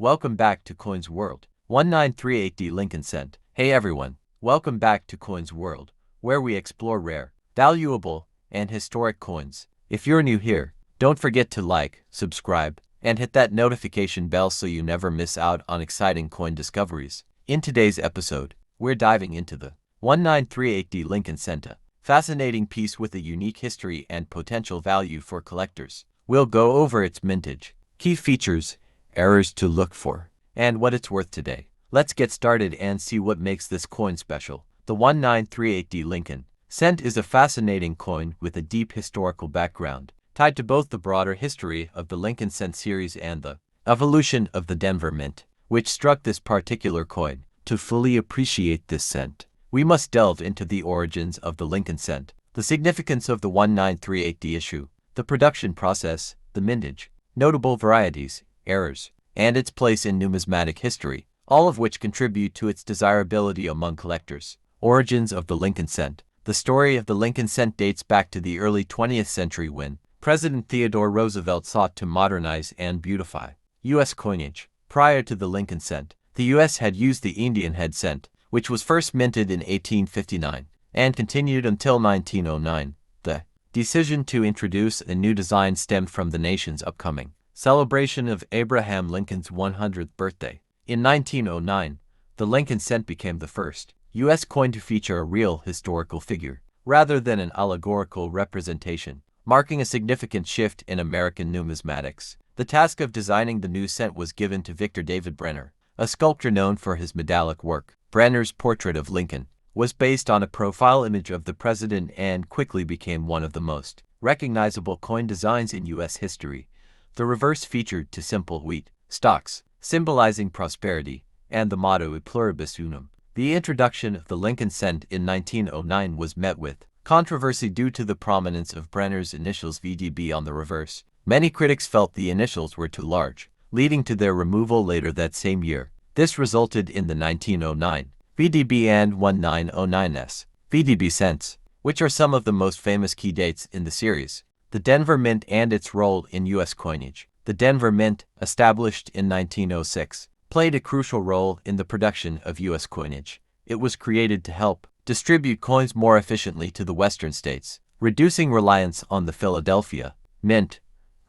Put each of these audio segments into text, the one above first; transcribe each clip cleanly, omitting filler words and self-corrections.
welcome back to Coins World. 1938D Lincoln Cent. Hey everyone, welcome back to Coins World, where we explore rare, valuable, and historic coins. If you're new here, don't forget to like, subscribe, and hit that notification bell so you never miss out on exciting coin discoveries. In today's episode, we're diving into the 1938D Lincoln Cent, a fascinating piece with a unique history and potential value for collectors. We'll go over its mintage, key features, errors to look for, and what it's worth today. Let's get started and see what makes this coin special. The 1938D Lincoln Cent is a fascinating coin with a deep historical background, tied to both the broader history of the Lincoln Cent series and the evolution of the Denver Mint, which struck this particular coin. To fully appreciate this cent, we must delve into the origins of the Lincoln Cent, the significance of the 1938D issue, the production process, the mintage, notable varieties, errors, and its place in numismatic history, all of which contribute to its desirability among collectors. Origins of the Lincoln Cent. The story of the Lincoln Cent dates back to the early 20th century when President Theodore Roosevelt sought to modernize and beautify U.S. coinage. Prior to the Lincoln Cent, the U.S. had used the Indian head cent, which was first minted in 1859 and continued until 1909. The decision to introduce a new design stemmed from the nation's upcoming celebration of Abraham Lincoln's 100th birthday. In 1909, the Lincoln Cent became the first U.S. coin to feature a real historical figure, rather than an allegorical representation, marking a significant shift in American numismatics. The task of designing the new cent was given to Victor David Brenner, a sculptor known for his medallic work. Brenner's portrait of Lincoln was based on a profile image of the president and quickly became one of the most recognizable coin designs in U.S. history. The reverse featured two simple wheat stalks, symbolizing prosperity, and the motto E pluribus unum. The introduction of the Lincoln Cent in 1909 was met with controversy due to the prominence of Brenner's initials VDB on the reverse. Many critics felt the initials were too large, leading to their removal later that same year. This resulted in the 1909 VDB and 1909s VDB cents, which are some of the most famous key dates in the series. The Denver Mint and its role in U.S. coinage. The Denver Mint, established in 1906, played a crucial role in the production of U.S. coinage. It was created to help distribute coins more efficiently to the western states, reducing reliance on the Philadelphia Mint.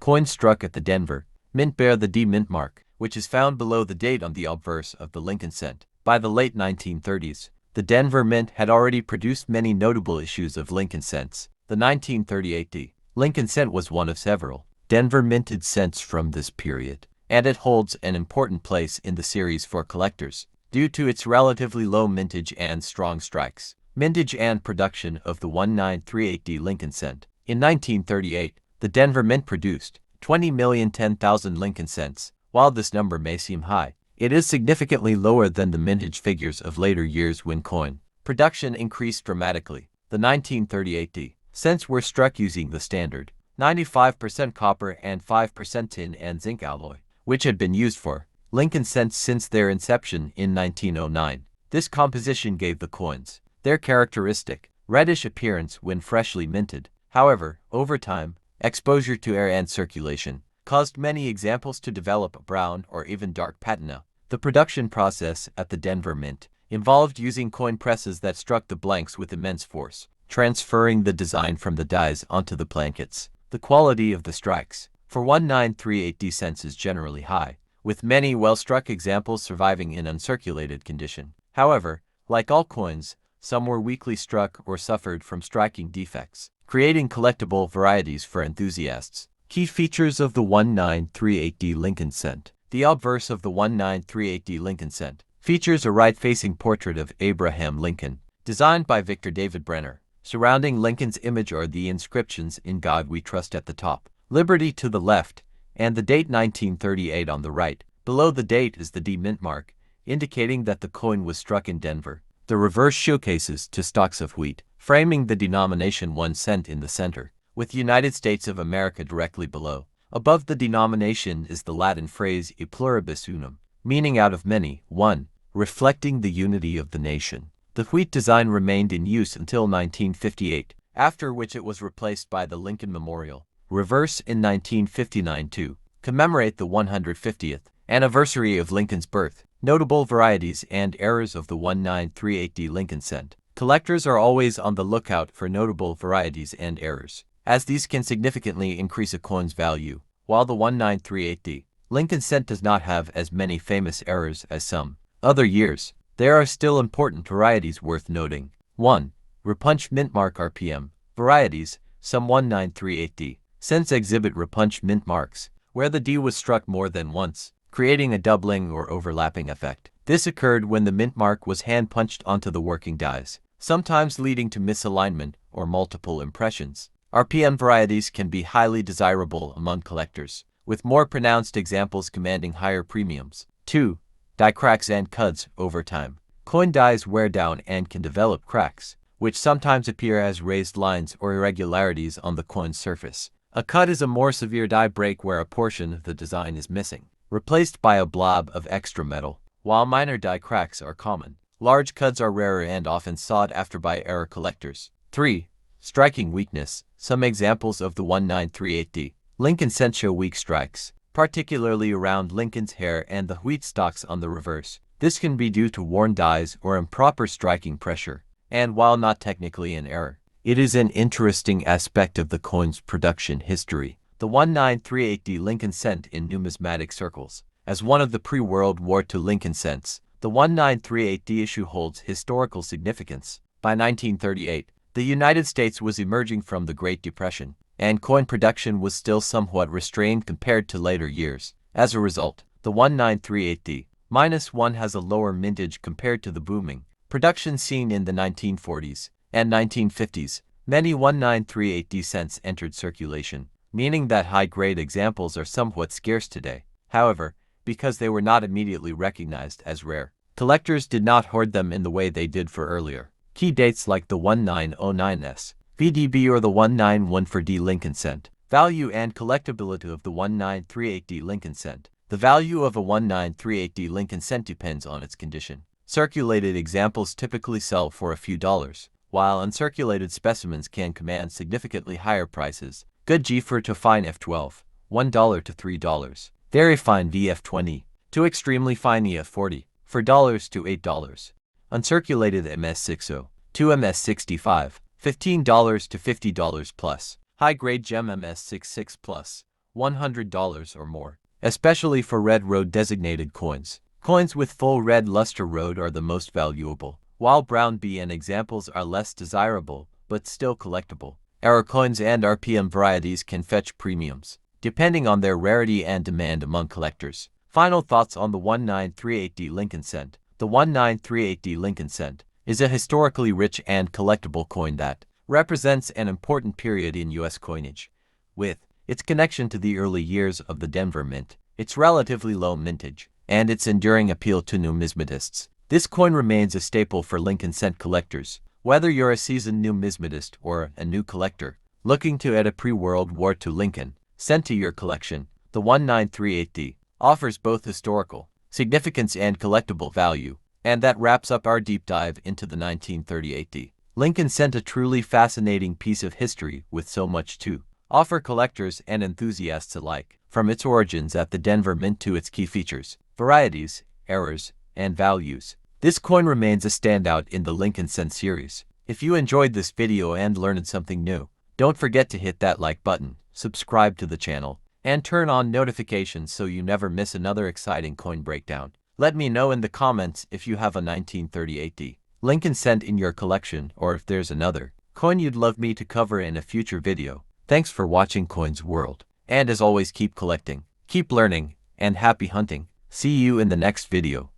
Coins struck at the Denver Mint bear the D mint mark, which is found below the date on the obverse of the Lincoln Cent. By the late 1930s, the Denver Mint had already produced many notable issues of Lincoln Cents. The 1938D Lincoln Cent was one of several Denver minted cents from this period, and it holds an important place in the series for collectors due to its relatively low mintage and strong strikes. Mintage and production of the 1938D Lincoln Cent. In 1938, the Denver Mint produced 20,010,000 Lincoln Cents. While this number may seem high, it is significantly lower than the mintage figures of later years when coin production increased dramatically. The 1938D cents were struck using the standard 95% copper and 5% tin and zinc alloy, which had been used for Lincoln Cents since their inception in 1909. This composition gave the coins their characteristic reddish appearance when freshly minted. However, over time, exposure to air and circulation caused many examples to develop a brown or even dark patina. The production process at the Denver Mint involved using coin presses that struck the blanks with immense force, transferring the design from the dies onto the blankets. The quality of the strikes for 1938D cents is generally high, with many well-struck examples surviving in uncirculated condition. However, like all coins, some were weakly struck or suffered from striking defects, creating collectible varieties for enthusiasts. Key features of the 1938D Lincoln Cent. The obverse of the 1938D Lincoln Cent features a right-facing portrait of Abraham Lincoln, designed by Victor David Brenner. Surrounding Lincoln's image are the inscriptions "In God We Trust" at the top, "Liberty" to the left, and the date 1938 on the right. Below the date is the D mint mark, indicating that the coin was struck in Denver. The reverse showcases two stalks of wheat, framing the denomination 1 cent in the center, with United States of America directly below. Above the denomination is the Latin phrase E pluribus unum, meaning out of many, one, reflecting the unity of the nation. The wheat design remained in use until 1958, after which it was replaced by the Lincoln Memorial reverse in 1959 to commemorate the 150th Anniversary of Lincoln's birth. Notable varieties and errors of the 1938D Lincoln cent. Collectors are always on the lookout for notable varieties and errors, as these can significantly increase a coin's value. While the 1938D Lincoln cent does not have as many famous errors as some other years, there are still important varieties worth noting. 1. Repunch mint mark RPM. Varieties. Some 1938D cents exhibit repunch mint marks, where the D was struck more than once, creating a doubling or overlapping effect. This occurred when the mint mark was hand-punched onto the working dies, sometimes leading to misalignment or multiple impressions. RPM varieties can be highly desirable among collectors, with more pronounced examples commanding higher premiums. 2. Die cracks and cuts over time. Coin dies wear down and can develop cracks, which sometimes appear as raised lines or irregularities on the coin's surface. A cut is a more severe die break where a portion of the design is missing, replaced by a blob of extra metal. While minor die cracks are common, large cuts are rarer and often sought after by error collectors. 3. Striking weakness. Some examples of the 1938D Lincoln cent show weak strikes, particularly around Lincoln's hair and the wheat stalks on the reverse. This can be due to worn dies or improper striking pressure, and while not technically an error, it is an interesting aspect of the coin's production history. The 1938D Lincoln cent in numismatic circles. As one of the pre-World War II Lincoln cents, the 1938D issue holds historical significance. By 1938, the United States was emerging from the Great Depression, and coin production was still somewhat restrained compared to later years. As a result, the 1938D-1 has a lower mintage compared to the booming production seen in the 1940s and 1950s. Many 1938D cents entered circulation, meaning that high-grade examples are somewhat scarce today. However, because they were not immediately recognized as rare, collectors did not hoard them in the way they did for earlier key dates like the 1909S VDB or the 1914D Lincoln cent. Value and collectability of the 1938D Lincoln cent. The value of a 1938D Lincoln cent depends on its condition. Circulated examples typically sell for a few dollars, while uncirculated specimens can command significantly higher prices. Good G4 to fine F12, $1 to $3. Very fine VF20 to extremely fine EF40, $4 to $8. Uncirculated MS60 to MS65, $15 to $50 plus. High-grade gem MS66 plus, $100 or more, especially for red road designated coins. Coins with full red luster road are the most valuable, while brown BN examples are less desirable, but still collectible. Error coins and RPM varieties can fetch premiums, depending on their rarity and demand among collectors. Final thoughts on the 1938D Lincoln cent. The 1938D Lincoln cent is a historically rich and collectible coin that represents an important period in U.S. coinage. With its connection to the early years of the Denver Mint, its relatively low mintage, and its enduring appeal to numismatists, this coin remains a staple for Lincoln cent collectors. Whether you're a seasoned numismatist or a new collector looking to add a pre-World War II Lincoln cent to your collection, the 1938D offers both historical significance and collectible value. And that wraps up our deep dive into the 1938D Lincoln cent, a truly fascinating piece of history with so much to offer collectors and enthusiasts alike, from its origins at the Denver Mint to its key features, varieties, errors, and values. This coin remains a standout in the Lincoln cent series. If you enjoyed this video and learned something new, don't forget to hit that like button, subscribe to the channel, and turn on notifications so you never miss another exciting coin breakdown. Let me know in the comments if you have a 1938D Lincoln cent in your collection or if there's another coin you'd love me to cover in a future video. Thanks for watching Coins World. And as always, keep collecting, keep learning, and happy hunting. See you in the next video.